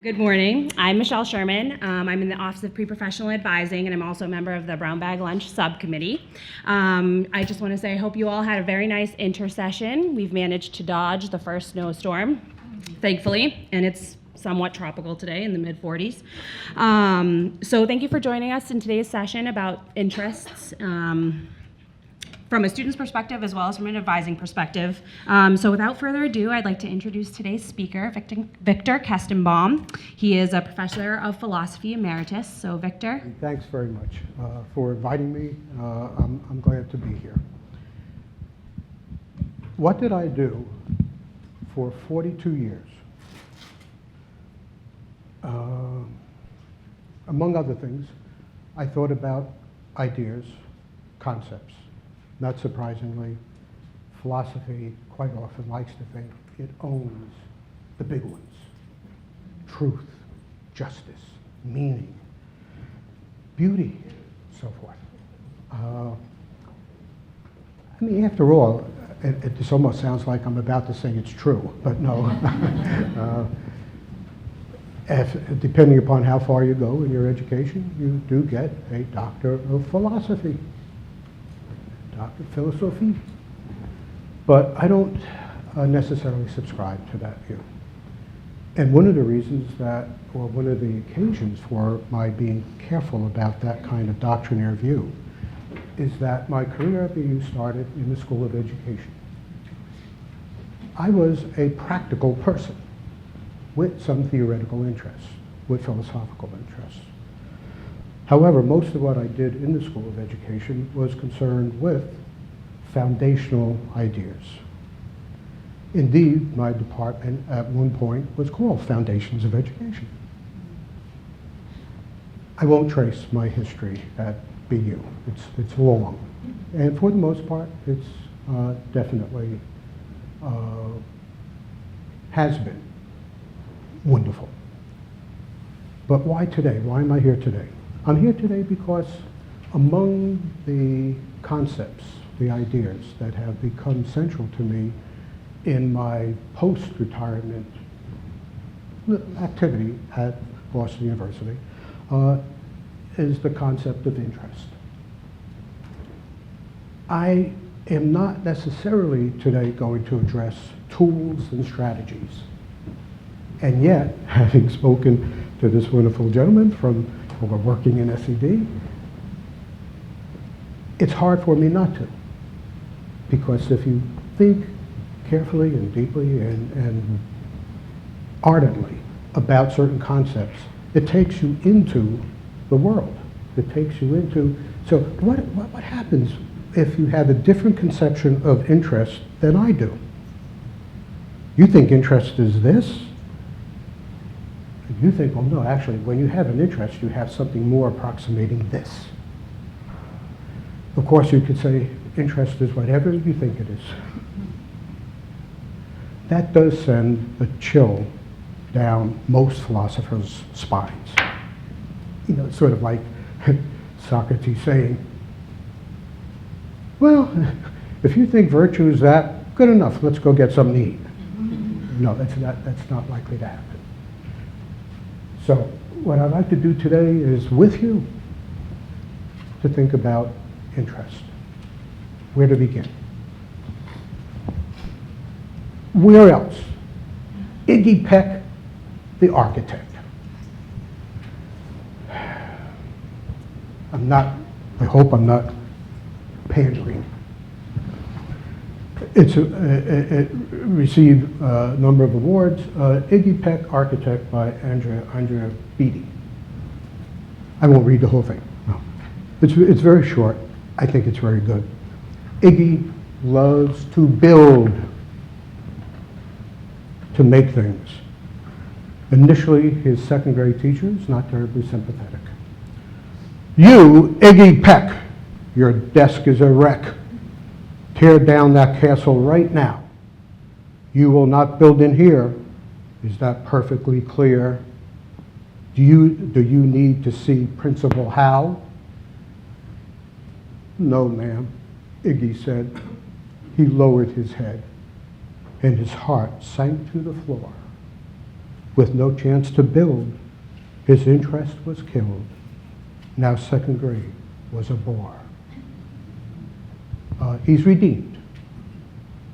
Good morning. I'm Michelle Sherman. I'm in the Office of Pre-Professional Advising, and I'm also a member of the Brown Bag Lunch Subcommittee. I just want to say I hope you all had a very nice intersession. We've managed to dodge the first snowstorm, thankfully, and it's somewhat tropical today in the mid-40s. So thank you for joining us in today's session about interests. From a student's perspective as well as from an advising perspective. So without further ado, I'd like to introduce today's speaker, Victor Kestenbaum. He is a professor of philosophy emeritus. So Victor. Thanks very much for inviting me. I'm glad to be here. What did I do for 42 years? Among other things, I thought about ideas, concepts. Not surprisingly, philosophy quite often likes to think it owns the big ones. Truth, justice, meaning, beauty, so forth. I mean, after all, this almost sounds like I'm about to say it's true, but no. Depending upon how far you go in your education, you do get a doctor of philosophy. Doctor of Philosophy, but I don't necessarily subscribe to that view. And one of the reasons that, or one of the occasions for my being careful about that kind of doctrinaire view is that my career at the U started in the School of Education. I was a practical person with some theoretical interests, with philosophical interests. However, most of what I did in the School of Education was concerned with foundational ideas. Indeed, my department at one point was called Foundations of Education. I won't trace my history at BU. It's long. And for the most part, it's definitely has been wonderful. But why today? Why am I here today? I'm here today because among the concepts, the ideas that have become central to me in my post-retirement activity at Boston University is the concept of interest. I am not necessarily today going to address tools and strategies. And yet, having spoken to this wonderful gentleman from who are working in SED, it's hard for me not to. Because if you think carefully and deeply and ardently about certain concepts, it takes you into the world. It takes you into, so what happens if you have a different conception of interest than I do? You think interest is this? You think, well, no, actually, when you have an interest, you have something more approximating this. Of course, you could say interest is whatever you think it is. That does send a chill down most philosophers' spines. You know, it's sort of like Socrates saying, well, if you think virtue is that, good enough, let's go get something to eat. No, that's not likely to happen. So what I'd like to do today is with you to think about interest. Where to begin? Where else? Iggy Peck, the architect. I hope I'm not pandering. It received a number of awards. Iggy Peck, Architect by Andrea Beatty. I won't read the whole thing. No. It's very short. I think it's very good. Iggy loves to build, to make things. Initially, his second grade teacher is not terribly sympathetic. You, Iggy Peck, your desk is a wreck. Tear down that castle right now. You will not build in here. Is that perfectly clear? Do you need to see Principal Howe? No, ma'am, Iggy said. He lowered his head, and his heart sank to the floor. with no chance to build, his interest was killed. Now second grade was a bore. He's redeemed,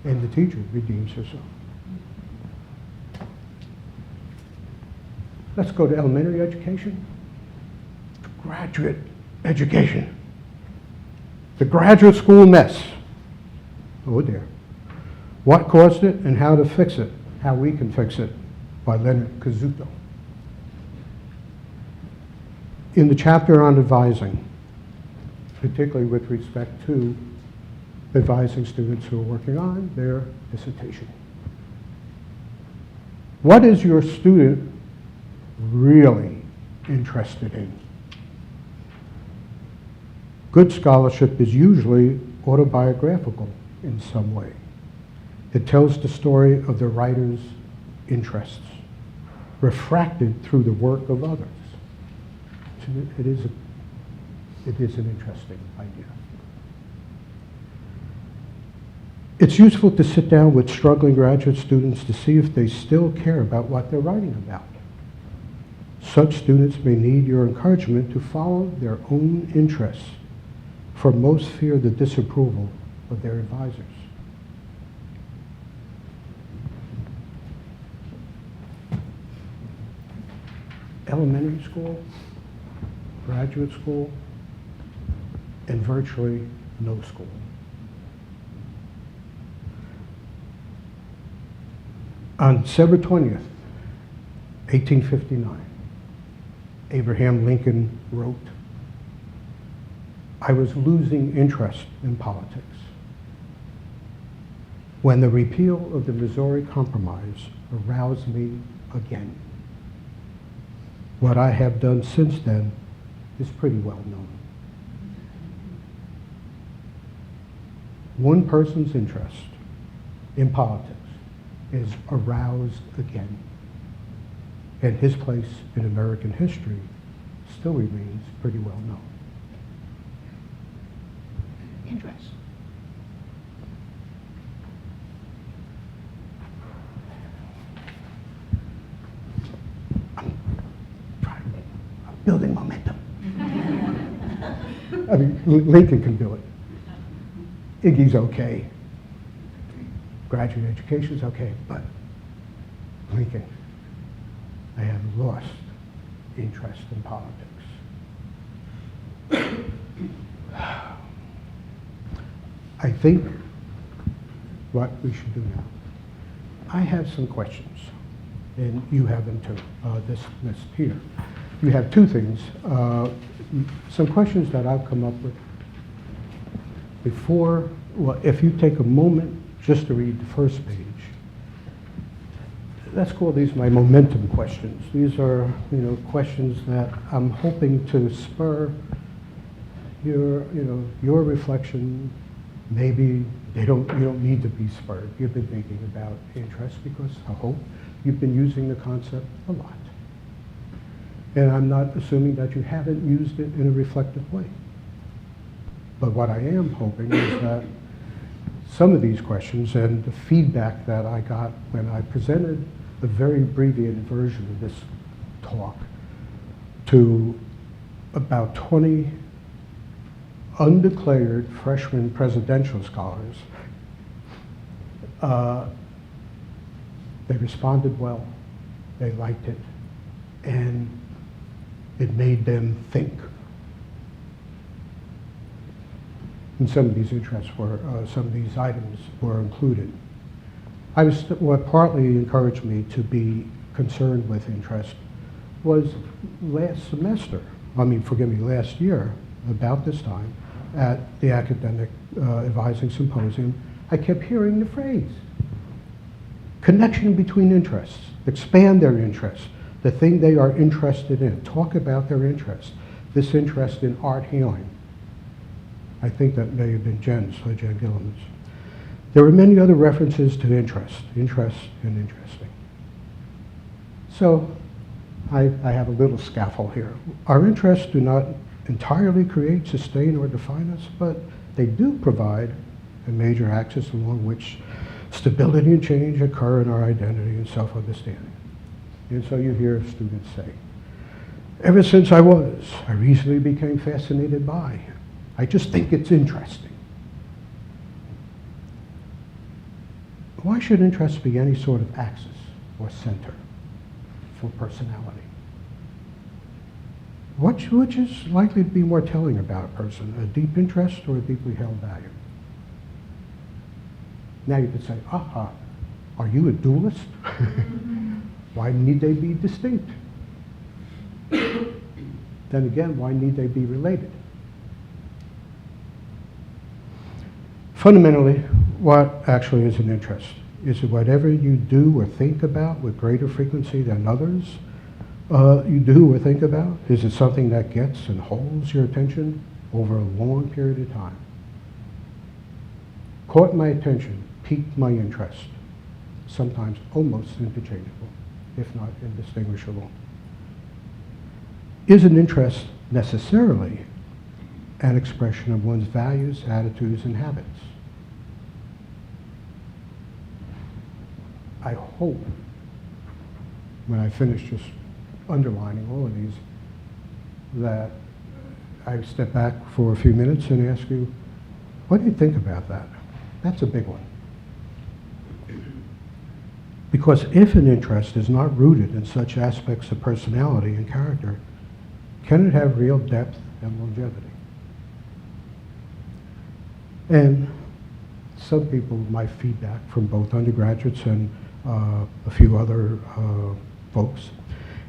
and the teacher redeems herself. Let's go to elementary education. Graduate education. The graduate school mess. Oh dear. What caused it and how to fix it, how we can fix it, by Leonard Cazzuto. In the chapter on advising, particularly with respect to advising students who are working on their dissertation. What is your student really interested in? Good scholarship is usually autobiographical in some way. It tells the story of the writer's interests, refracted through the work of others. It is an interesting idea. It's useful to sit down with struggling graduate students to see if they still care about what they're writing about. Such students may need your encouragement to follow their own interests, for most fear the disapproval of their advisors. Elementary school, graduate school, and virtually no school. On December 20th, 1859, Abraham Lincoln wrote, "I was losing interest in politics when the repeal of the Missouri Compromise aroused me again. What I have done since then is pretty well known." One person's interest in politics is aroused again, and his place in American history still remains pretty well known. Interest. I'm building momentum. I mean, Lincoln can do it. Iggy's okay. Graduate education's okay, but Lincoln, I have lost interest in politics. I think what we should do now, I have some questions, and you have them too, this list here. You have two things, some questions that I've come up with before. Well, if you take a moment just to read the first page, let's call these my momentum questions. These are, questions that I'm hoping to spur your reflection. Maybe you don't need to be spurred. You've been thinking about interest because I hope you've been using the concept a lot. And I'm not assuming that you haven't used it in a reflective way. But what I am hoping is that some of these questions and the feedback that I got when I presented a very abbreviated version of this talk to about 20 undeclared freshman presidential scholars, they responded well, they liked it, and it made them think. And some of these interests were, some of these items were included. What partly encouraged me to be concerned with interest was last year, about this time, at the Academic Advising Symposium, I kept hearing the phrase, connection between interests, expand their interests, the thing they are interested in, talk about their interests, this interest in art healing. I think that may have been Jen Gilliam's. There were many other references to interest and interesting. So I have a little scaffold here. Our interests do not entirely create, sustain, or define us, but they do provide a major axis along which stability and change occur in our identity and self-understanding. And so you hear students say, ever since I recently became fascinated by. I just think it's interesting. Why should interest be any sort of axis or center for personality? Which is likely to be more telling about a person, a deep interest or a deeply held value? Now you could say, aha, are you a dualist? Why need they be distinct? Then again, why need they be related? Fundamentally, what actually is an interest? Is it whatever you do or think about with greater frequency than others you do or think about? Is it something that gets and holds your attention over a long period of time? Caught my attention, piqued my interest, sometimes almost interchangeable, if not indistinguishable. Is an interest necessarily an expression of one's values, attitudes, and habits? I hope, when I finish just underlining all of these, that I step back for a few minutes and ask you, what do you think about that? That's a big one. Because if an interest is not rooted in such aspects of personality and character, can it have real depth and longevity? And some people, my feedback from both undergraduates and a few other folks,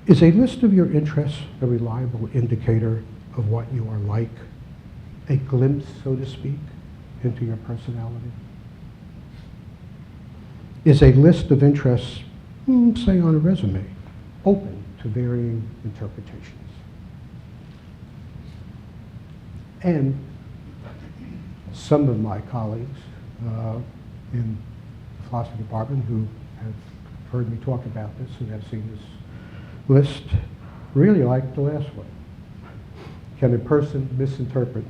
is a list of your interests a reliable indicator of what you are like? A glimpse, so to speak, into your personality? Is a list of interests, say on a resume, open to varying interpretations? And some of my colleagues in the philosophy department who have heard me talk about this and have seen this list really like the last one. Can a person misinterpret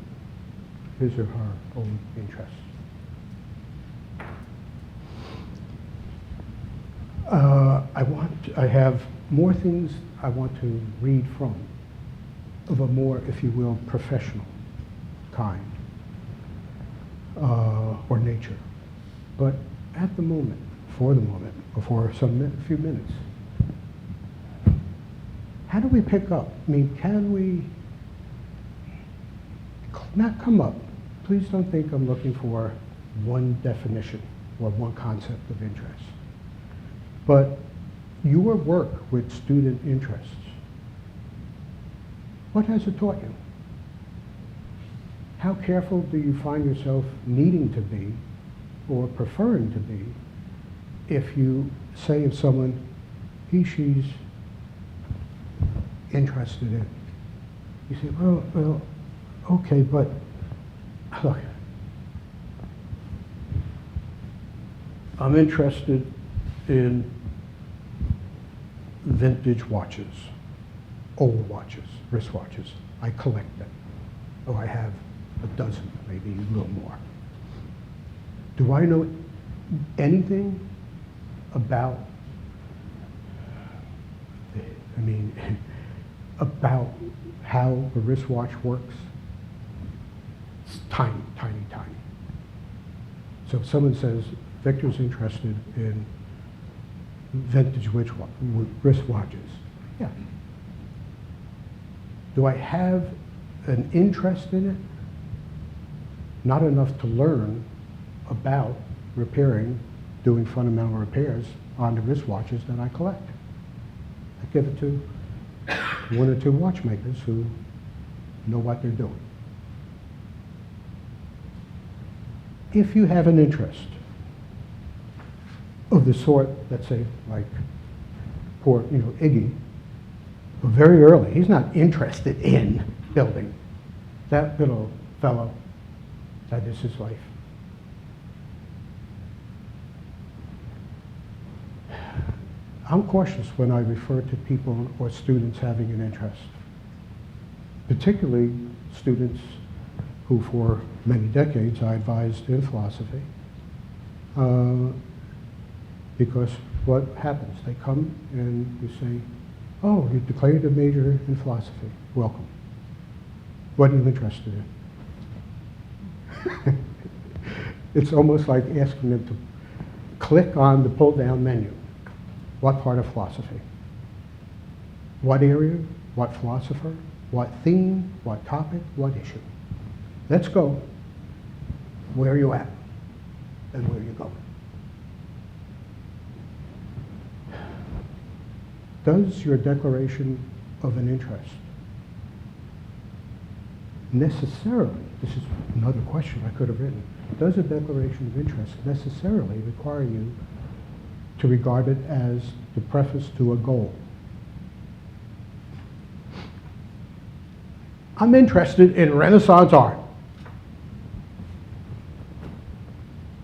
his or her own interests? I have more things I want to read from, of a more, if you will, professional kind or nature. But at the moment, for the moment, before a few minutes, how do we pick up? I mean, can we not come up? Please don't think I'm looking for one definition or one concept of interest. But your work with student interests, what has it taught you? How careful do you find yourself needing to be or preferring to be if you say of someone, she's interested in? You say, well, okay, but look, I'm interested in vintage watches, old watches, wristwatches. I collect them. Oh, I have a dozen, maybe a little more. Do I know anything about, about how a wristwatch works? It's tiny, tiny, tiny. So if someone says, Victor's interested in vintage wristwatches, yeah. Do I have an interest in it? Not enough to learn about repairing, doing fundamental repairs on the wristwatches that I collect. I give it to one or two watchmakers who know what they're doing. If you have an interest of the sort, let's say, like poor, Iggy, very early, he's not interested in building. That little fellow, that is his life. I'm cautious when I refer to people or students having an interest, particularly students who for many decades I advised in philosophy, because what happens. They come and you say, oh, you declared a major in philosophy. Welcome. What are you interested in? It's almost like asking them to click on the pull-down menu. What part of philosophy? What area? What philosopher? What theme? What topic? What issue? Let's go. Where are you at? And where are you going? Does your declaration of an interest necessarily, this is another question I could have written, does a declaration of interest necessarily require you to regard it as the preface to a goal? I'm interested in Renaissance art.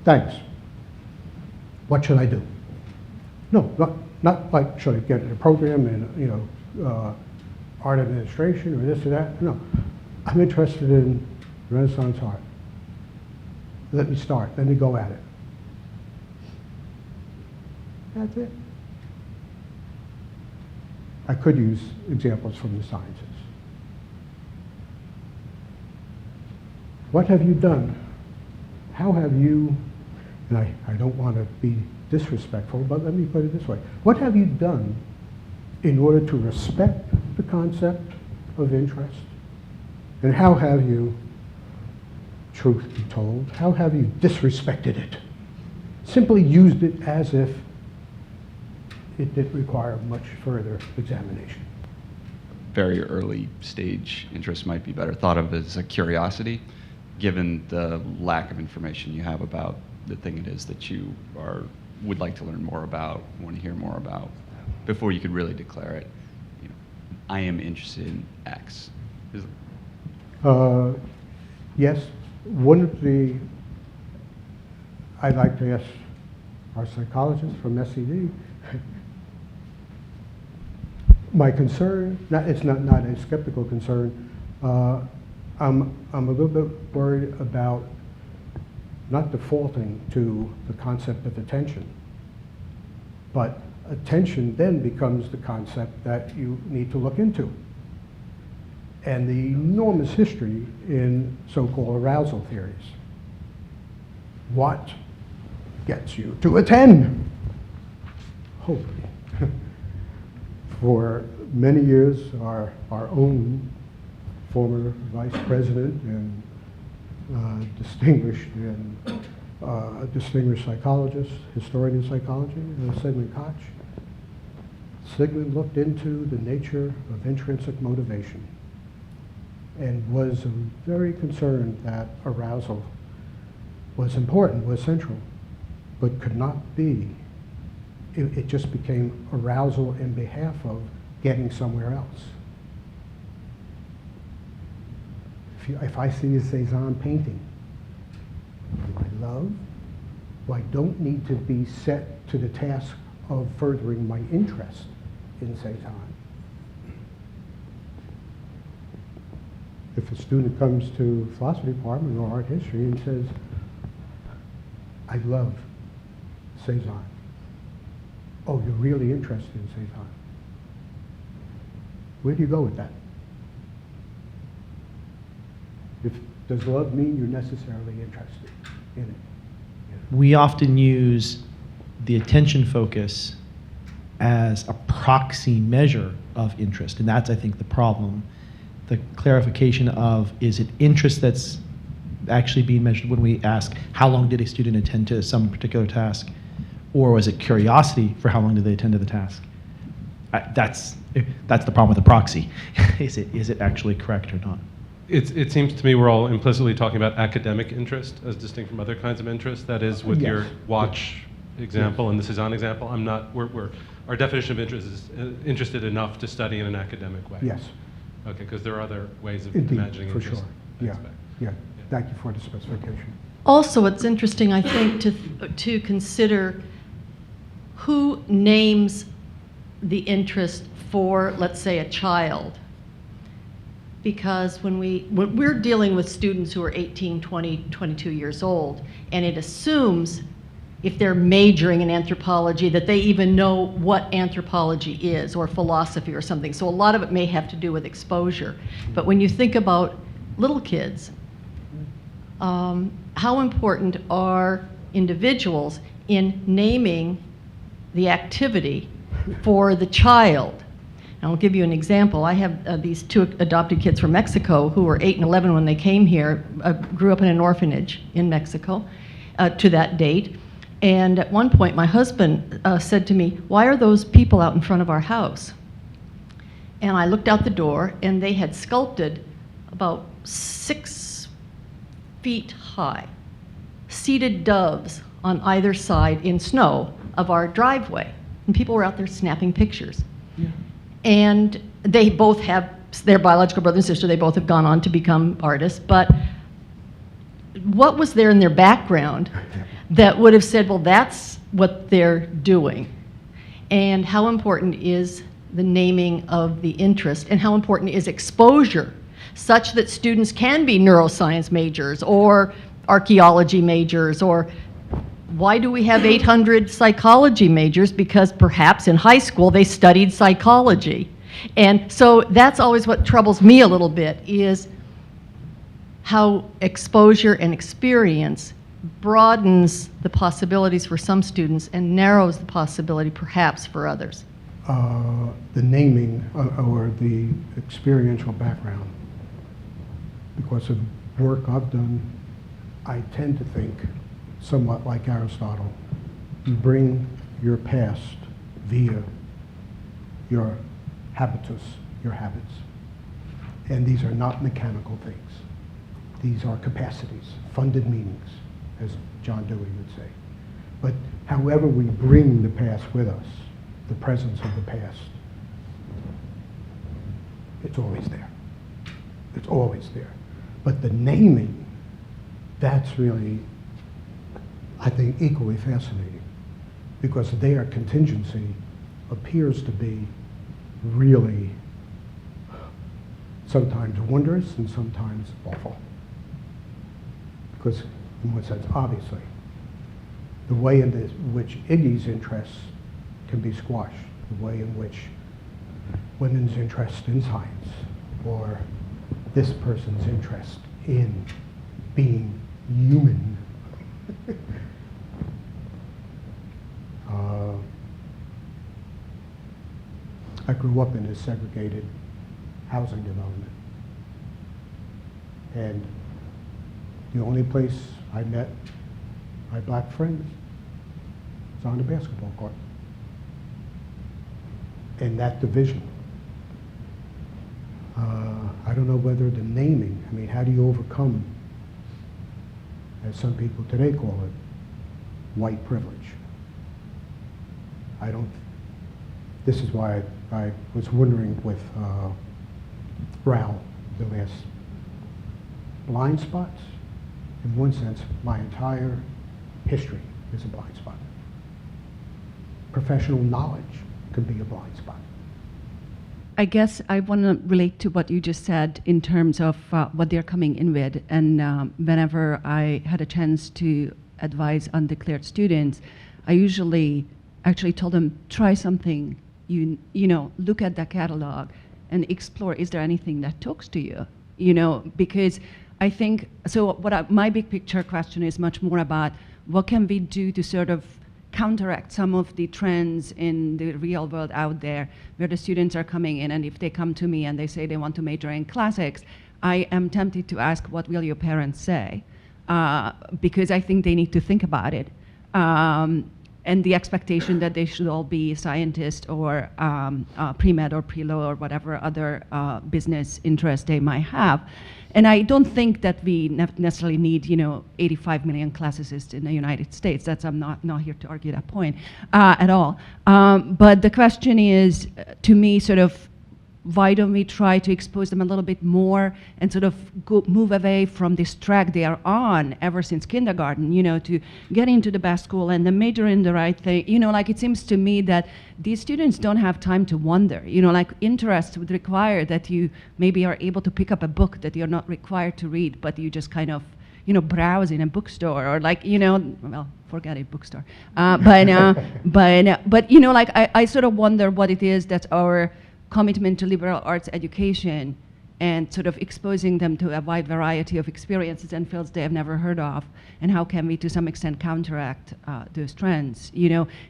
Thanks. What should I do? No, not like should I get in a program in art administration or this or that. No, I'm interested in Renaissance art. Let me start. Let me go at it. That's it. I could use examples from the sciences. What have you done? How have you, and I don't want to be disrespectful, but let me put it this way. What have you done in order to respect the concept of interest? And how have you, truth be told, how have you disrespected it? Simply used it as if it didn't require much further examination. Very early stage interest might be better thought of as a curiosity, given the lack of information you have about the thing it is that you would like to learn more about, want to hear more about, before you could really declare it. You know, I am interested in X. Yes, one of the, I'd like to ask our psychologist from SED, my concern, it's not a skeptical concern, I'm a little bit worried about not defaulting to the concept of attention, but attention then becomes the concept that you need to look into. And the enormous history in so-called arousal theories. What gets you to attend? Hope. For many years, our own former vice president and distinguished psychologist, historian of psychology, Sigmund Koch. Sigmund looked into the nature of intrinsic motivation and was very concerned that arousal was important, was central, but could not be. It just became arousal in behalf of getting somewhere else. If I see a Cézanne painting, do I love? Well, I don't need to be set to the task of furthering my interest in Cézanne. If a student comes to philosophy department or art history and says, I love Cézanne. Oh, you're really interested in Cézanne. Where do you go with that? Does love mean you're necessarily interested in it? We often use the attention focus as a proxy measure of interest, and that's, I think, the problem. The clarification of, is it interest that's actually being measured when we ask how long did a student attend to some particular task, or was it curiosity for how long did they attend to the task? That's the problem with the proxy. Is it actually correct or not? It seems to me we're all implicitly talking about academic interest as distinct from other kinds of interest. That is, with your watch example and the Cézanne example, our definition of interest is interested enough to study in an academic way. Yes. Okay, because there are other ways of Indeed, imagining for interest. sure. Yeah. Thank you for the specification. Also, it's interesting, I think, to consider who names the interest for, let's say, a child. Because when we're dealing with students who are 18, 20, 22 years old, and it assumes if they're majoring in anthropology, that they even know what anthropology is, or philosophy or something. So a lot of it may have to do with exposure. But when you think about little kids, how important are individuals in naming the activity for the child? And I'll give you an example. I have these two adopted kids from Mexico who were 8 and 11 when they came here, grew up in an orphanage in Mexico to that date. And at one point, my husband said to me, "Why are those people out in front of our house?" And I looked out the door, and they had sculpted about 6 feet high seated doves on either side in snow of our driveway. And people were out there snapping pictures. Yeah. And they both have, their biological brother and sister, they both have gone on to become artists. But what was there in their background that would have said, well, that's what they're doing? And how important is the naming of the interest, and how important is exposure, such that students can be neuroscience majors or archaeology majors? Or why do we have 800 psychology majors? Because perhaps in high school they studied psychology. And so that's always what troubles me a little bit, is how exposure and experience broadens the possibilities for some students and narrows the possibility perhaps for others. The naming or the experiential background. Because of work I've done, I tend to think somewhat like Aristotle. You bring your past via your habitus, your habits. And these are not mechanical things. These are capacities, funded meanings, as John Dewey would say. But however we bring the past with us, the presence of the past, it's always there. It's always there. But the naming, that's really, I think, equally fascinating, because their contingency appears to be really sometimes wondrous and sometimes awful. Because in one sense, obviously, the way in which Iggy's interests can be squashed, the way in which women's interest in science, or this person's interest in being human, I grew up in a segregated housing development. And the only place I met my black friends was on the basketball court. And that division, I don't know whether the naming, I mean, how do you overcome, as some people today call it, white privilege? This is why I was wondering with Raoul, the last blind spots. In one sense, my entire history is a blind spot. Professional knowledge can be a blind spot. I guess I want to relate to what you just said in terms of what they're coming in with. And whenever I had a chance to advise undeclared students, I usually actually told them, try something, you know, look at the catalog and explore, is there anything that talks to you? You know, because I think, so my big picture question is much more about what can we do to sort of counteract some of the trends in the real world out there where the students are coming in, and if they come to me and they say they want to major in classics, I am tempted to ask, what will your parents say? Because I think they need to think about it. And the expectation that they should all be scientists or pre-med or pre-law or whatever other business interest they might have. And I don't think that we necessarily need, 85 million classicists in the United States. I'm not here to argue that point at all. But the question is, to me, sort of, why don't we try to expose them a little bit more and sort of move away from this track they are on ever since kindergarten, to get into the best school and then major in the right thing. Like, it seems to me that these students don't have time to wonder. Like, interest would require that you maybe are able to pick up a book that you're not required to read, but you just kind of, browse in a bookstore or like, well, forget it, bookstore. But like I sort of wonder what it is that's our commitment to liberal arts education and sort of exposing them to a wide variety of experiences and fields they have never heard of, and how can we to some extent counteract those trends,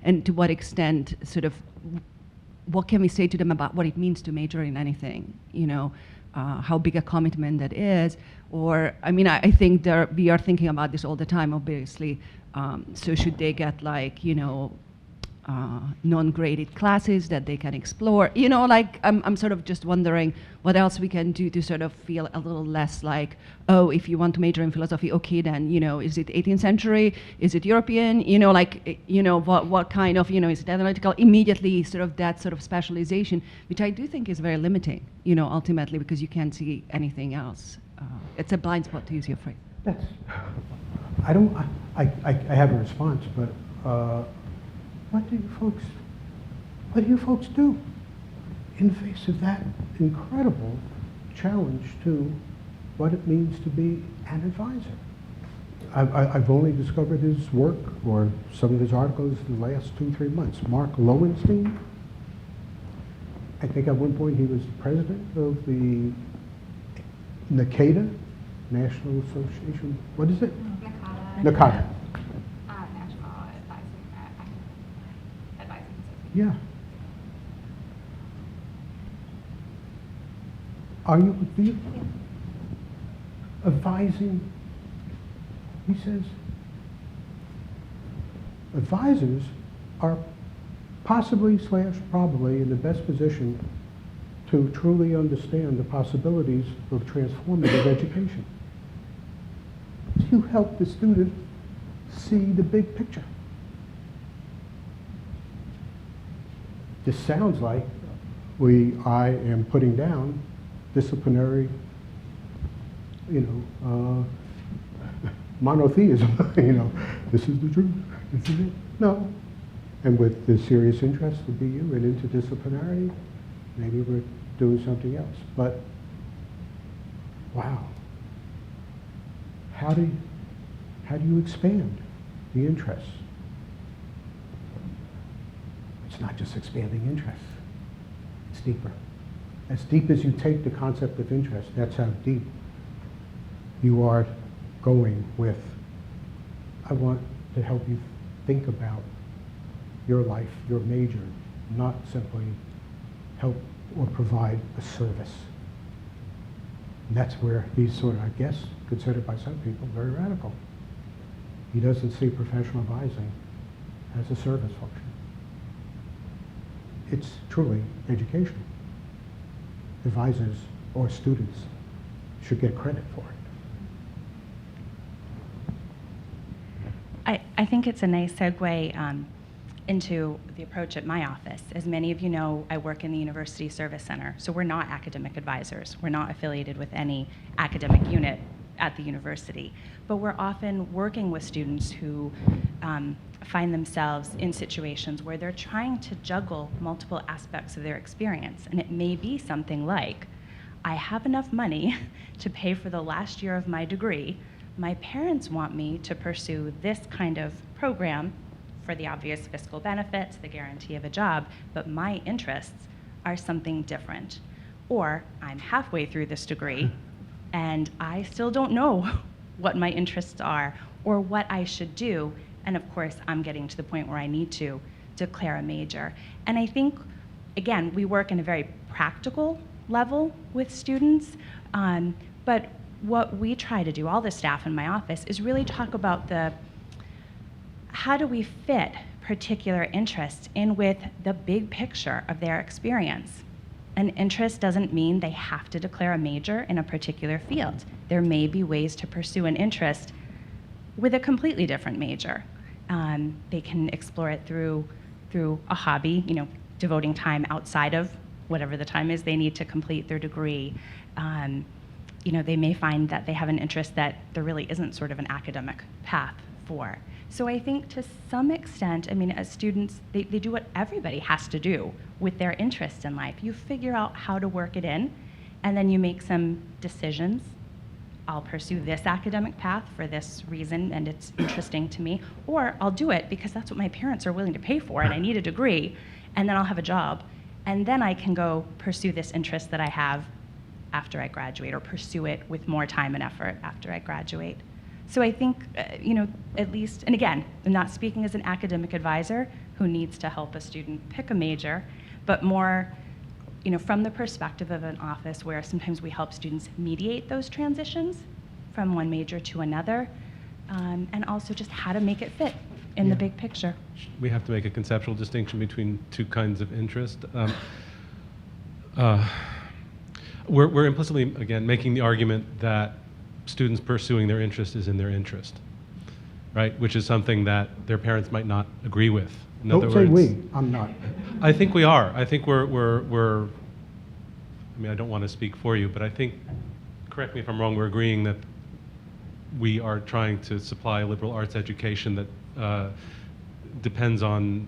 and to what extent sort of what can we say to them about what it means to major in anything, how big a commitment that is, or I think we are thinking about this all the time, obviously. So should they get like non-graded classes that they can explore? Like I'm sort of just wondering what else we can do to sort of feel a little less like, oh, if you want to major in philosophy, okay, then is it 18th century? Is it European? What kind of is it analytical? Immediately, sort of that sort of specialization, which I do think is very limiting. Ultimately, because you can't see anything else. It's a blind spot, to use your phrase. I have a response, but what do you folks do in the face of that incredible challenge to what it means to be an advisor? I've only discovered his work or some of his articles in the last 2-3 months. Mark Lowenstein, I think at one point he was the president of the NACADA, National Association, what is it? NACADA. National Advising Association. Yeah. Are you advising? He says, advisors are possibly / probably in the best position to truly understand the possibilities of transformative education. You help the student see the big picture. This sounds like I am putting down disciplinary, monotheism. This is the truth. This is it. No. And with the serious interest to be you and interdisciplinarity, maybe we're doing something else. But wow. How do you expand the interests? It's not just expanding interests. It's deeper. As deep as you take the concept of interest, that's how deep you are going with, I want to help you think about your life, your major, not simply help or provide a service. And that's where he's sort of, I guess, considered by some people very radical. He doesn't see professional advising as a service function. It's truly educational. Advisors or students should get credit for it. I think it's a nice segue into the approach at my office. As many of you know, I work in the University Service Center, so we're not academic advisors. We're not affiliated with any academic unit at the university, but we're often working with students who find themselves in situations where they're trying to juggle multiple aspects of their experience. And it may be something like, I have enough money to pay for the last year of my degree. My parents want me to pursue this kind of program for the obvious fiscal benefits, the guarantee of a job, but my interests are something different. Or I'm halfway through this degree and I still don't know what my interests are or what I should do. And of course, I'm getting to the point where I need to declare a major. And I think, again, we work in a very practical level with students, but what we try to do, all the staff in my office, is really talk about how do we fit particular interests in with the big picture of their experience. An interest doesn't mean they have to declare a major in a particular field. There may be ways to pursue an interest with a completely different major. They can explore it through a hobby, devoting time outside of whatever the time is they need to complete their degree. They may find that they have an interest that there really isn't sort of an academic path for. So I think to some extent, as students, they do what everybody has to do with their interest in life. You figure out how to work it in, and then you make some decisions I'll pursue this academic path for this reason and it's interesting to me, or I'll do it because that's what my parents are willing to pay for and I need a degree, and then I'll have a job, and then I can go pursue this interest that I have after I graduate, or pursue it with more time and effort after I graduate. So I think, at least, and again, I'm not speaking as an academic advisor who needs to help a student pick a major, but more, from the perspective of an office where sometimes we help students mediate those transitions from one major to another, and also just how to make it fit in the big picture. We have to make a conceptual distinction between two kinds of interest. We're implicitly, again, making the argument that students pursuing their interest is in their interest, right? Which is something that their parents might not agree with. In Don't other say words, we, I'm not. I think we are. I think we're I mean, I don't want to speak for you, but I think, correct me if I'm wrong, we're agreeing that we are trying to supply a liberal arts education that depends on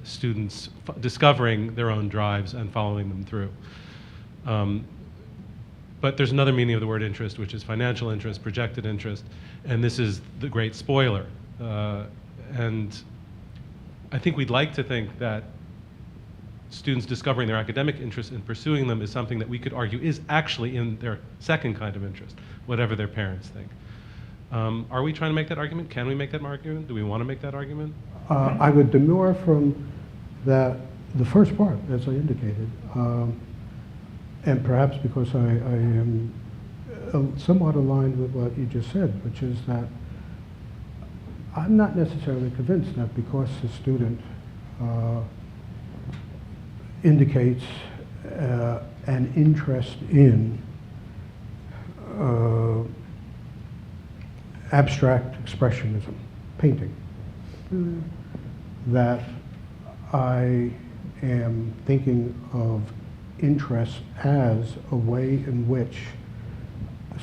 students discovering their own drives and following them through. But there's another meaning of the word interest, which is financial interest, projected interest, and this is the great spoiler. And I think we'd like to think that students discovering their academic interests and pursuing them is something that we could argue is actually in their second kind of interest, whatever their parents think. Are we trying to make that argument? Can we make that argument? Do we want to make that argument? I would demur from the first part, as I indicated, and perhaps because I am somewhat aligned with what you just said, which is that I'm not necessarily convinced that because the student indicates an interest in abstract expressionism, painting, that I am thinking of interest as a way in which,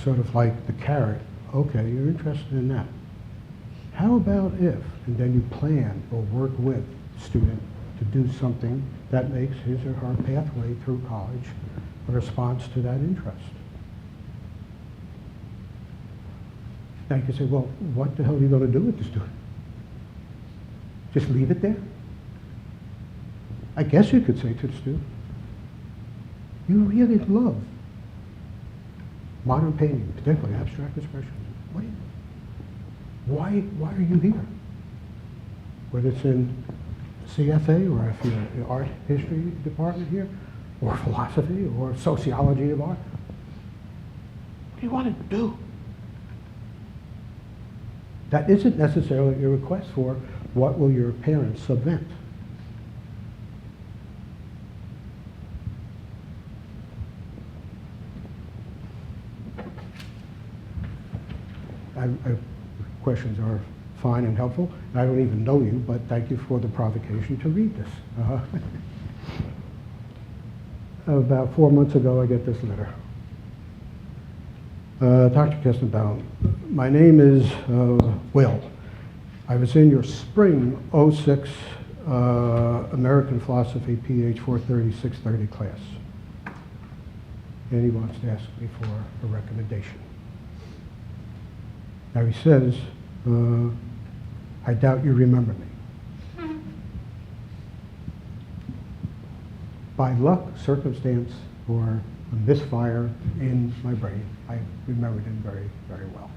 sort of like the carrot, okay, you're interested in that. How about if, and then you plan or work with the student to do something that makes his or her pathway through college a response to that interest. Now you can say, well, what the hell are you going to do with the student? Just leave it there? I guess you could say to the student, you really love modern painting, particularly abstract expressionism. Why are you here? Whether it's in CFA, or if you're in the art history department here, or philosophy, or sociology of art. What do you want to do? That isn't necessarily a request for what will your parents subvent. Questions are fine and helpful. I don't even know you, but thank you for the provocation to read this. About 4 months ago, I get this letter. Dr. Kestenbaum, my name is Will. I was in your spring '06 American Philosophy PH 430-630 class. And he wants to ask me for a recommendation. Now he says, I doubt you remember me. By luck, circumstance, or a misfire in my brain, I remembered him very, very well.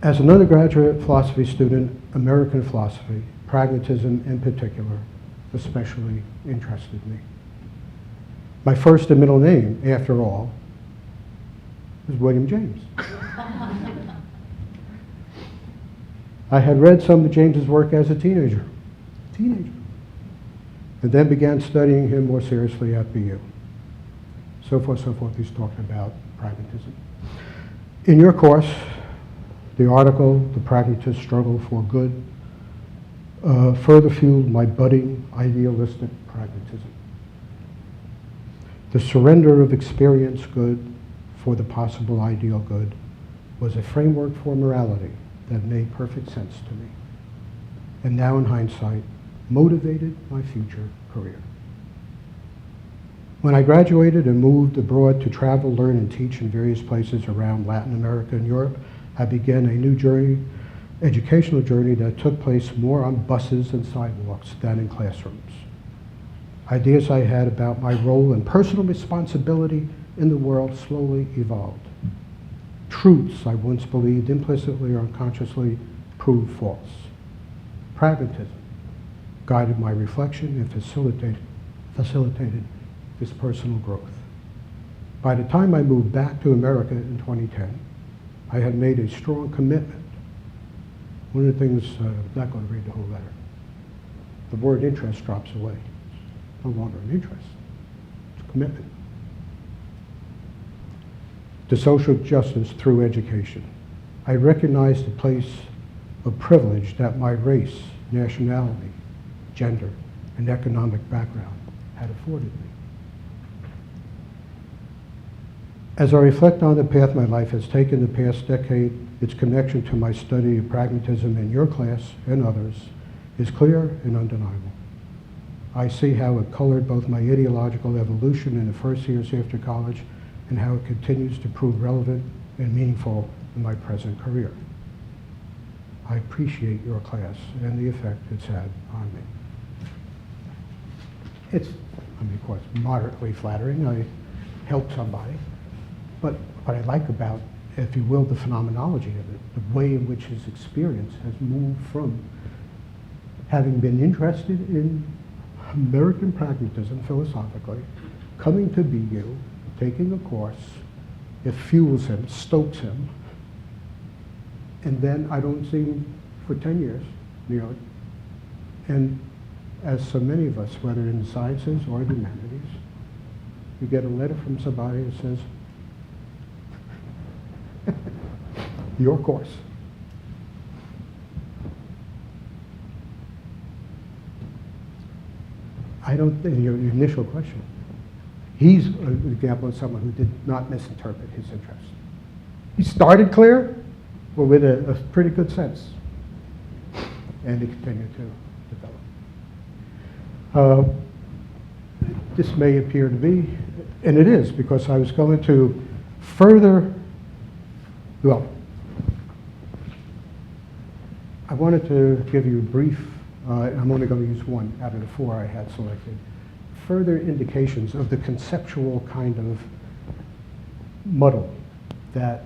As an undergraduate philosophy student, American philosophy, pragmatism in particular, especially interested me. My first and middle name, after all, is William James. I had read some of James's work as a teenager, and then began studying him more seriously at BU. So forth, he's talking about pragmatism. In your course, the article, The Pragmatist Struggle for Good, further fueled my budding idealistic pragmatism. The surrender of experience good for the possible ideal good was a framework for morality that made perfect sense to me, and now in hindsight, motivated my future career. When I graduated and moved abroad to travel, learn, and teach in various places around Latin America and Europe, I began a new journey, educational journey that took place more on buses and sidewalks than in classrooms. Ideas I had about my role and personal responsibility in the world slowly evolved. Truths I once believed implicitly or unconsciously proved false. Pragmatism guided my reflection and facilitated this personal growth. By the time I moved back to America in 2010, I had made a strong commitment. One of the things, I'm not going to read the whole letter. The word interest drops away. No longer an interest, it's a commitment. To social justice through education. I recognize the place of privilege that my race, nationality, gender, and economic background had afforded me. As I reflect on the path my life has taken the past decade, its connection to my study of pragmatism in your class and others is clear and undeniable. I see how it colored both my ideological evolution in the first years after college and how it continues to prove relevant and meaningful in my present career. I appreciate your class and the effect it's had on me. It's, of course, moderately flattering. I helped somebody. But what I like about, if you will, the phenomenology of it, the way in which his experience has moved from having been interested in American pragmatism philosophically, coming to BU, taking a course, it fuels him, stokes him, and then I don't see him for 10 years, nearly. And as so many of us, whether in the sciences or the humanities, you get a letter from somebody that says, your course. I don't think, your initial question, he's an example of someone who did not misinterpret his interest. He started clear, but with a pretty good sense, and he continued to develop. This may appear to be, and it is, because I was going to further, well, I wanted to give you a brief, I'm only going to use one out of the four I had selected, further indications of the conceptual kind of muddle that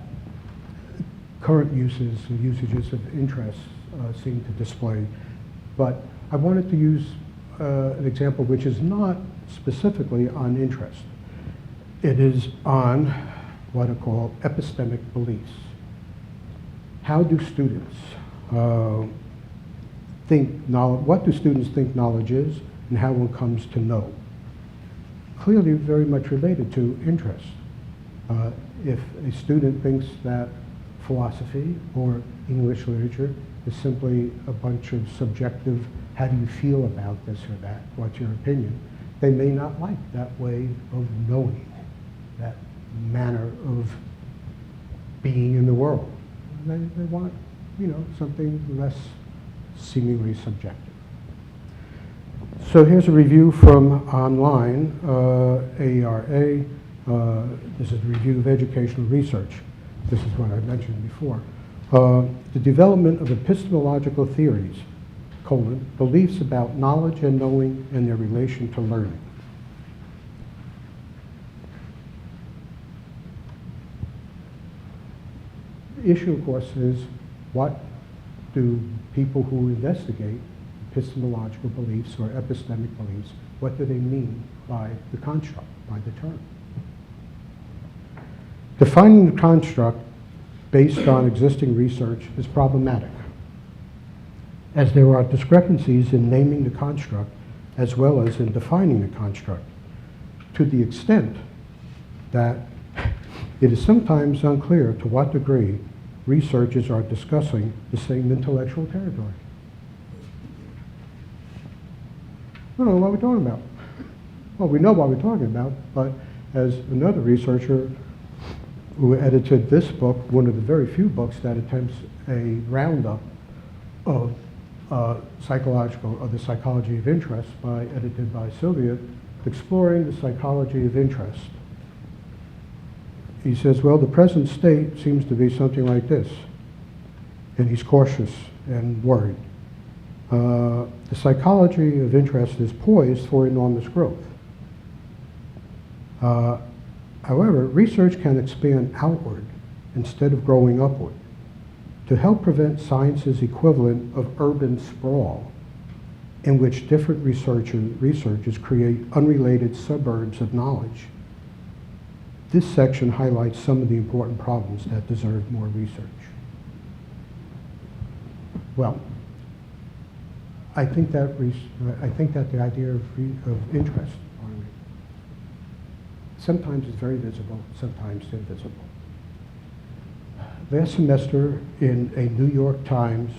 current uses and usages of interest seem to display. But I wanted to use an example which is not specifically on interest. It is on what are called epistemic beliefs. How do students think knowledge, what do students think knowledge is, and how one comes to know? Clearly very much related to interest. If a student thinks that philosophy or English literature is simply a bunch of subjective, how do you feel about this or that, what's your opinion, they may not like that way of knowing, that manner of being in the world. They want, something less seemingly subjective. So here's a review from online, AERA. This is a review of educational research. This is what I mentioned before. The development of epistemological theories, beliefs about knowledge and knowing and their relation to learning. The issue, of course, is what do people who investigate epistemological beliefs or epistemic beliefs, what do they mean by the construct, by the term? Defining the construct based on existing research is problematic, as there are discrepancies in naming the construct as well as in defining the construct, to the extent that it is sometimes unclear to what degree researchers are discussing the same intellectual territory. I don't know what we're talking about. Well, we know what we're talking about, but as another researcher who edited this book, one of the very few books that attempts a roundup of the psychology of interest edited by Sylvia, exploring the psychology of interest. He says, well, the present state seems to be something like this. And he's cautious and worried. The psychology of interest is poised for enormous growth. However, research can expand outward instead of growing upward to help prevent science's equivalent of urban sprawl, in which different researchers create unrelated suburbs of knowledge. This section highlights some of the important problems that deserve more research. Well, I think that the idea of interest sometimes is very visible, sometimes invisible. Last semester in a New York Times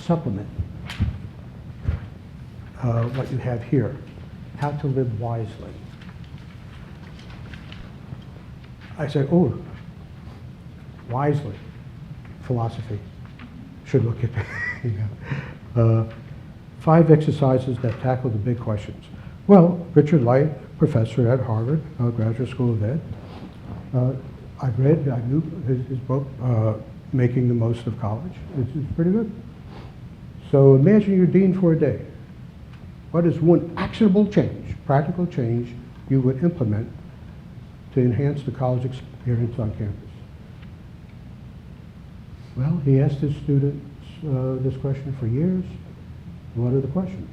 supplement, what you have here, How to Live Wisely. I said, oh, wisely, philosophy, should look at that. You know. 5 exercises that tackle the big questions. Well, Richard Light, professor at Harvard, Graduate School of Ed, I knew his book, Making the Most of College. It's pretty good. So imagine you're dean for a day. What is one actionable change, practical change, you would implement to enhance the college experience on campus? Well, he asked his students this question for years. What are the questions?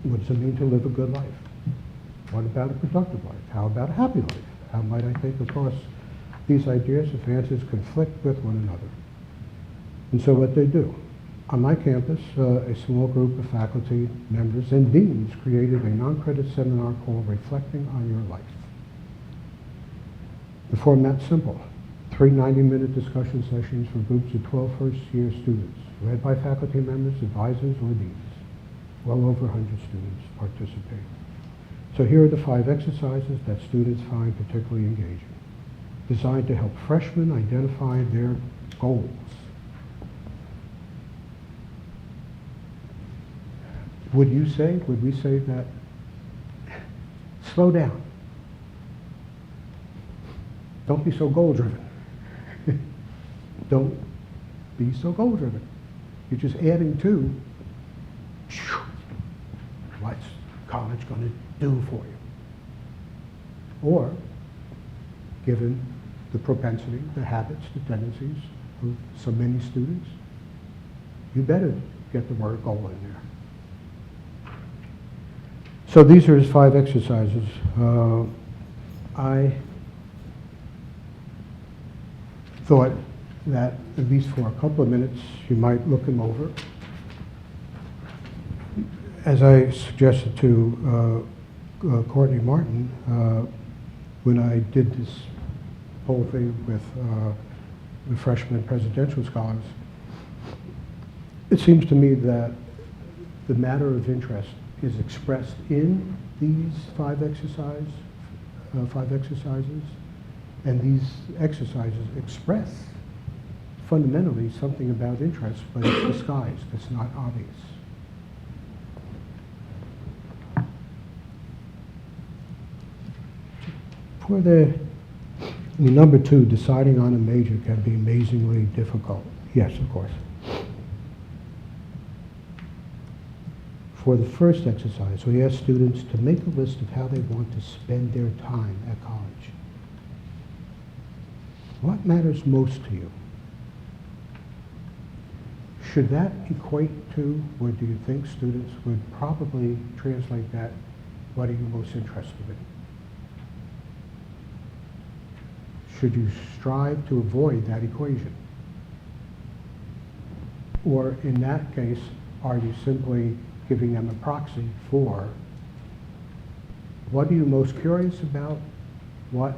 What does it mean to live a good life? What about a productive life? How about a happy life? How might I think across these ideas if answers conflict with one another? And so what they do. On my campus, a small group of faculty members and deans created a non-credit seminar called Reflecting on Your Life. The format's simple. 3 90-minute discussion sessions for groups of 12 first-year students, led by faculty members, advisors, or deans. Well over 100 students participate. So here are the 5 exercises that students find particularly engaging, designed to help freshmen identify their goals. Would we say that, slow down. Don't be so goal-driven. Don't be so goal-driven. You're just adding to what's college going to do for you. Or, given the propensity, the habits, the tendencies of so many students, you better get the word goal in there. So these are his 5 exercises. I thought that at least for a couple of minutes you might look them over. As I suggested to Courtney Martin, when I did this whole thing with the freshman presidential scholars, it seems to me that the matter of interest is expressed in these 5 exercises, and these exercises express fundamentally something about interest, but it's disguised, it's not obvious. For number 2, deciding on a major can be amazingly difficult. Yes, of course. For the first exercise, we ask students to make a list of how they want to spend their time at college. What matters most to you? Should that equate to, or do you think students would probably translate that, what are you most interested in? Should you strive to avoid that equation? Or in that case, are you simply giving them a proxy for what are you most curious about, what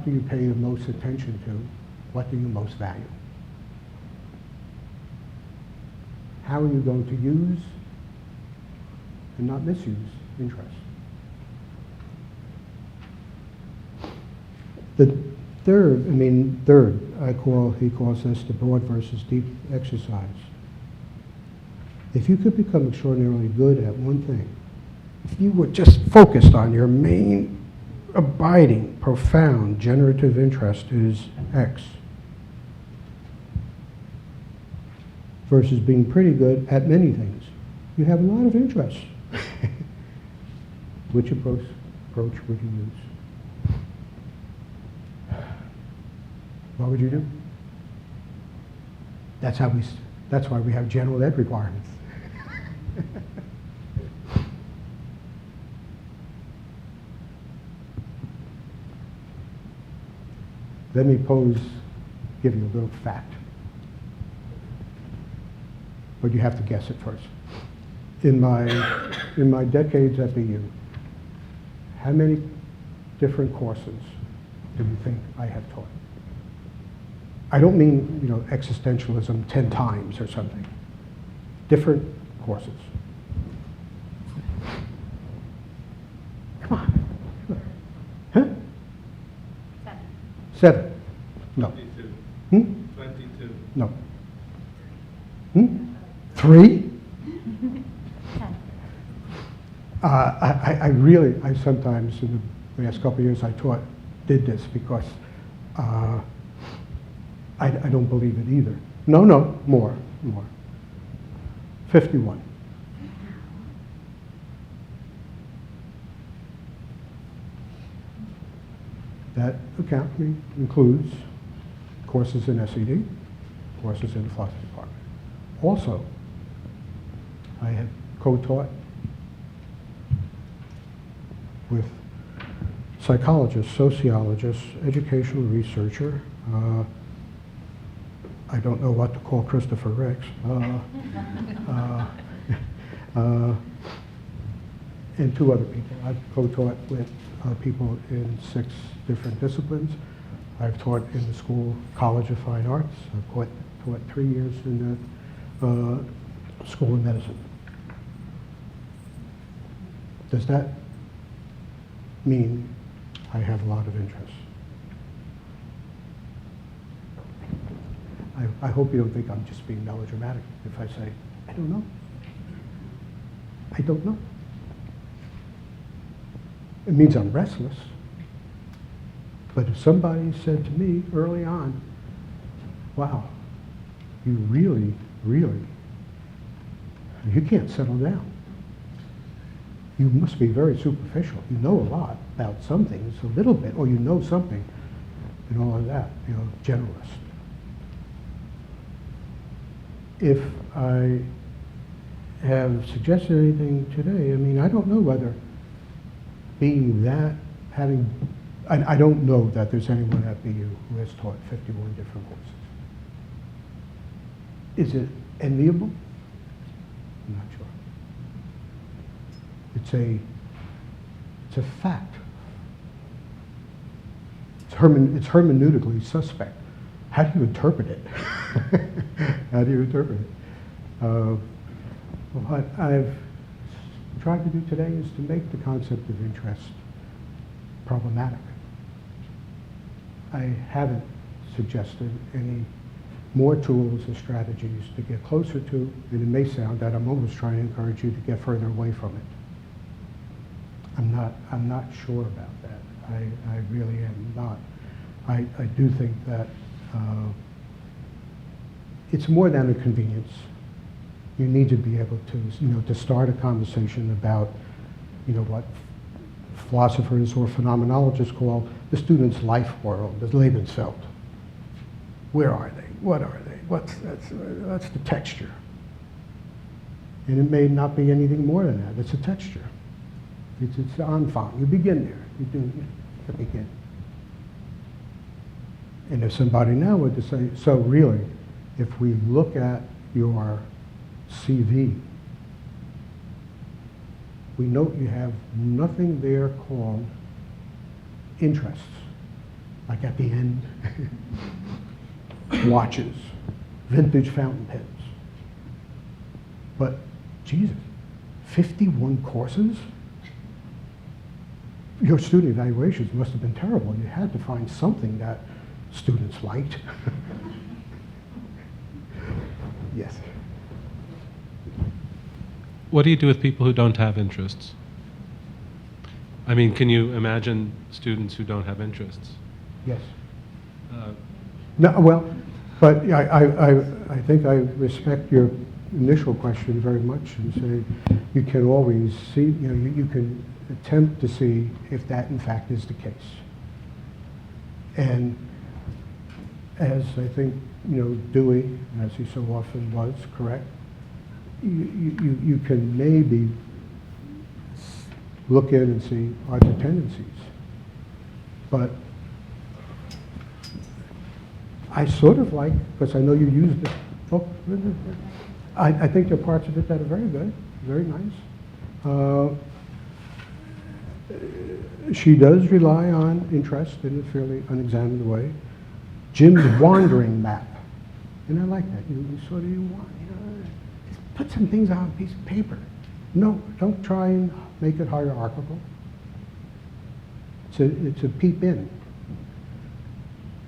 do you pay the most attention to, what do you most value? How are you going to use and not misuse interest? The third, he calls this the broad versus deep exercise. If you could become extraordinarily good at one thing, you were just focused on your main, abiding, profound, generative interest is X, versus being pretty good at many things, you have a lot of interest. Which approach would you use? What would you do? That's why we have general ed requirements. Let me give you a little fact. But you have to guess it first. In my decades at BU, how many different courses do you think I have taught? I don't mean, existentialism 10 times or something. Different courses. Come on. Huh? 7. No. 22. 22. No. 3? I sometimes, in the last couple of years I taught, did this because I don't believe it either. No, more. 51. That account includes courses in SED, courses in the philosophy department. Also, I have co-taught with psychologists, sociologists, educational researcher. I don't know what to call Christopher Ricks. And 2 other people. I've co-taught with people in 6 different disciplines. I've taught in the College of Fine Arts. I've taught 3 years in the School of Medicine. Does that mean I have a lot of interest? I hope you don't think I'm just being melodramatic if I say, I don't know. I don't know. It means I'm restless. But if somebody said to me early on, wow, you really, you can't settle down. You must be very superficial. You know a lot about some things, a little bit, or you know something, and all of that, generalist. If I have suggested anything today, I don't know whether being that, I don't know that there's anyone at BU who has taught 51 different courses. Is it enviable? I'm not sure. It's a fact. It's hermeneutically suspect. How do you interpret it? How do you interpret it? What I've tried to do today is to make the concept of interest problematic. I haven't suggested any more tools or strategies to get closer to, and it may sound that I'm almost trying to encourage you to get further away from it. I'm not sure about that. I really am not. I do think that it's more than a convenience. You need to be able to, to start a conversation about, what philosophers or phenomenologists call the student's life world, the Lebenswelt. Where are they? What are they? That's the texture. And it may not be anything more than that. It's a texture. It's the enfant. You begin there. You begin. And if somebody now were to say, so really, if we look at your CV, we note you have nothing there called interests, like at the end, watches, vintage fountain pens. But, Jesus, 51 courses? Your student evaluations must have been terrible. You had to find something that students liked. Yes. What do you do with people who don't have interests? I mean, can you imagine students who don't have interests? Yes. Uh, No, well, but I think I respect your initial question very much and say you can always see, you can attempt to see if that in fact is the case. And as I think, Dewey, as he so often was, correct, you can maybe look in and see are there tendencies. But I sort of like, because I know you used the book, I think there are parts of it that are very good, very nice. She does rely on interest in a fairly unexamined way. Jim's wandering map, and I like that. You sort of just put some things on a piece of paper. No, don't try and make it hierarchical. It's a peep in.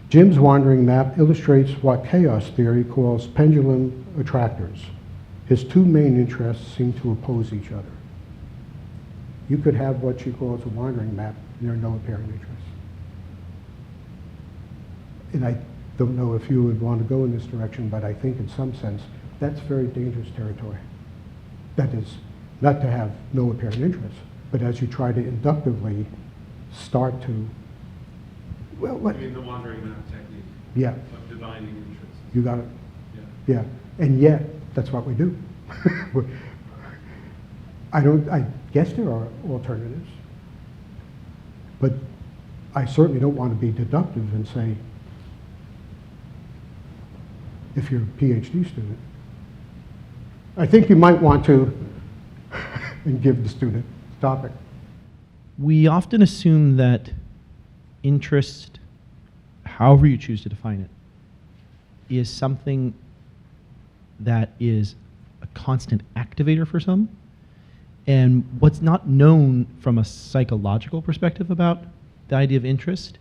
Jim's wandering map illustrates what chaos theory calls pendulum attractors. His two main interests seem to oppose each other. You could have what she calls a wandering map, and there are no apparent interests. And I don't know if you would want to go in this direction, but I think in some sense, that's very dangerous territory. That is, not to have no apparent interest, but as you try to inductively start to, well, what? I mean, the wandering map technique Yeah, of divining interest. you got it. Yeah. Yeah, and yet, that's what we do. I guess there are alternatives, but I certainly don't want to be deductive and say, if you're a PhD student, I think you might want to and give the student the topic. We often assume that interest, however you choose to define it, is something that is a constant activator for some. And what's not known from a psychological perspective about the idea of interest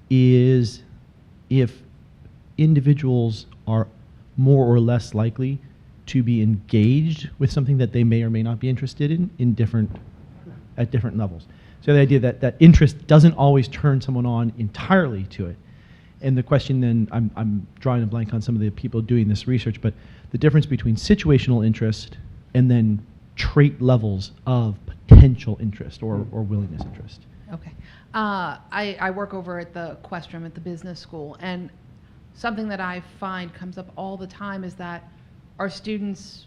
is if individuals are more or less likely to be engaged with something that they may or may not be interested in at different levels. So the idea that interest doesn't always turn someone on entirely to it. And the question then, I'm drawing a blank on some of the people doing this research, but the difference between situational interest and then trait levels of potential interest or willingness interest. Okay. I work over at the Questrom at the business school, and something that I find comes up all the time is that our students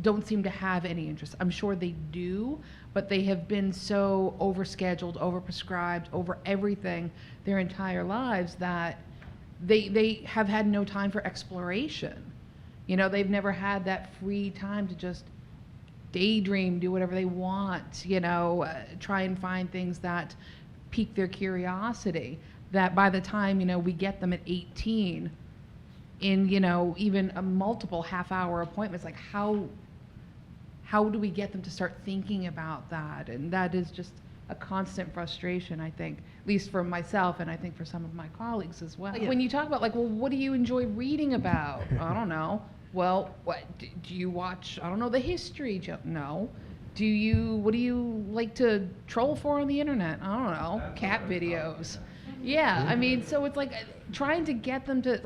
don't seem to have any interest. I'm sure they do, but they have been so overscheduled, overprescribed, over everything their entire lives that they have had no time for exploration. They've never had that free time to just daydream, do whatever they want, try and find things that pique their curiosity, that by the time, we get them at 18 in, even a multiple half-hour appointments, like how do we get them to start thinking about that? And that is just a constant frustration, I think, at least for myself and I think for some of my colleagues as well. When you talk about what do you enjoy reading about? I don't know. Well, what do you watch? I don't know, the History Channel? No. What do you like to troll for on the internet? I don't know, cat videos. Yeah, I mean, so it's like trying to get them to,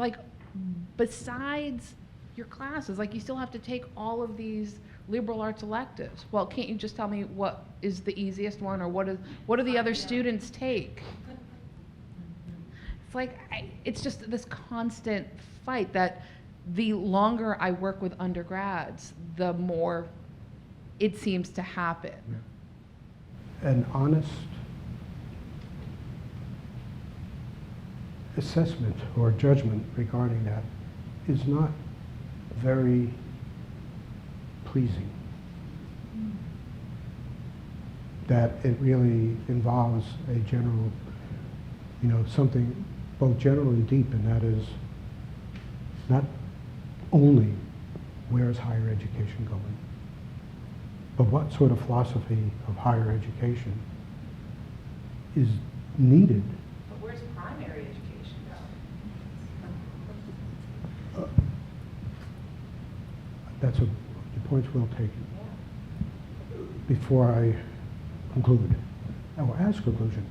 besides your classes, you still have to take all of these liberal arts electives. Well, can't you just tell me what is the easiest one, or what do the other students take? It's it's just this constant fight that the longer I work with undergrads, the more it seems to happen. An honest assessment or judgment regarding that is not very pleasing. That it really involves a general, something both general and deep, and that is not only where is higher education going, but what sort of philosophy of higher education is needed. But where's primary education going? That's the point's well taken. Before I conclude, or as conclusion,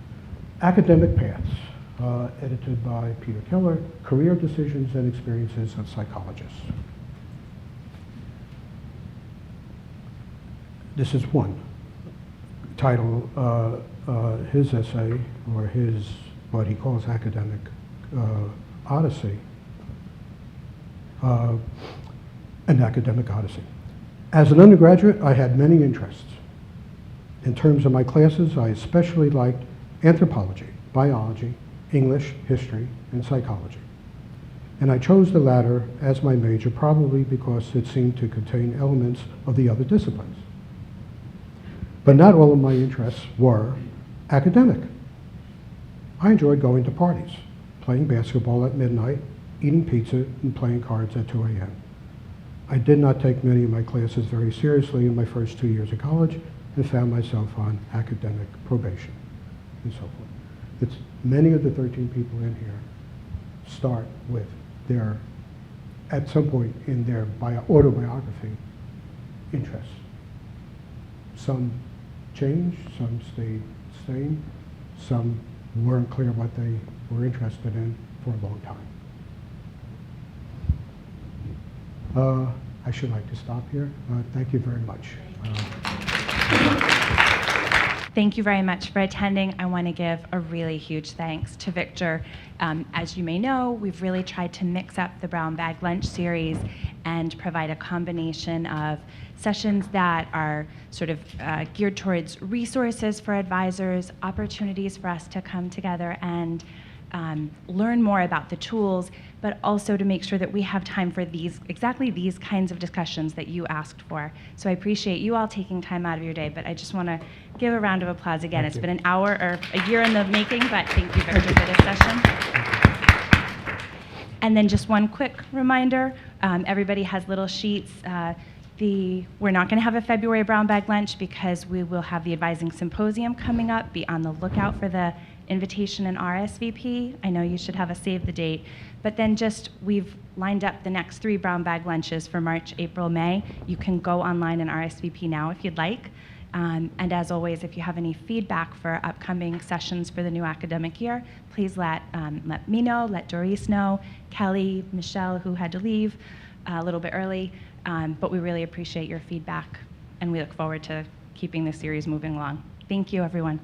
Academic Paths, edited by Peter Keller, Career Decisions and Experiences of Psychologists. This is one title, his essay, or his, what he calls academic odyssey, an academic odyssey. As an undergraduate, I had many interests. In terms of my classes, I especially liked anthropology, biology, English, history, and psychology. And I chose the latter as my major probably because it seemed to contain elements of the other disciplines. But not all of my interests were academic. I enjoyed going to parties, playing basketball at midnight, eating pizza, and playing cards at 2 a.m. I did not take many of my classes very seriously in my first 2 years of college and found myself on academic probation and so forth. It's many of the 13 people in here start with their, at some point in their autobiography, interests. Some changed, some stayed the same, some weren't clear what they were interested in for a long time. I should like to stop here. Thank you very much. Thank you very much for attending. I want to give a really huge thanks to Victor. As you may know, we've really tried to mix up the Brown Bag Lunch series and provide a combination of sessions that are sort of geared towards resources for advisors, opportunities for us to come together and learn more about the tools, but also to make sure that we have time for exactly these kinds of discussions that you asked for. So I appreciate you all taking time out of your day, but I just want to give a round of applause again. It's been an hour or a year in the making, but thank you, Victor, for this session. And then just one quick reminder, everybody has little sheets. We're not going to have a February Brown Bag Lunch because we will have the Advising Symposium coming up. Be on the lookout for the invitation and RSVP. I know you should have a save the date. But then we've lined up the next 3 Brown Bag Lunches for March, April, May. You can go online and RSVP now if you'd like. And as always, if you have any feedback for upcoming sessions for the new academic year, please let me know, let Doris know, Kelly, Michelle, who had to leave a little bit early. But we really appreciate your feedback, and we look forward to keeping this series moving along. Thank you, everyone.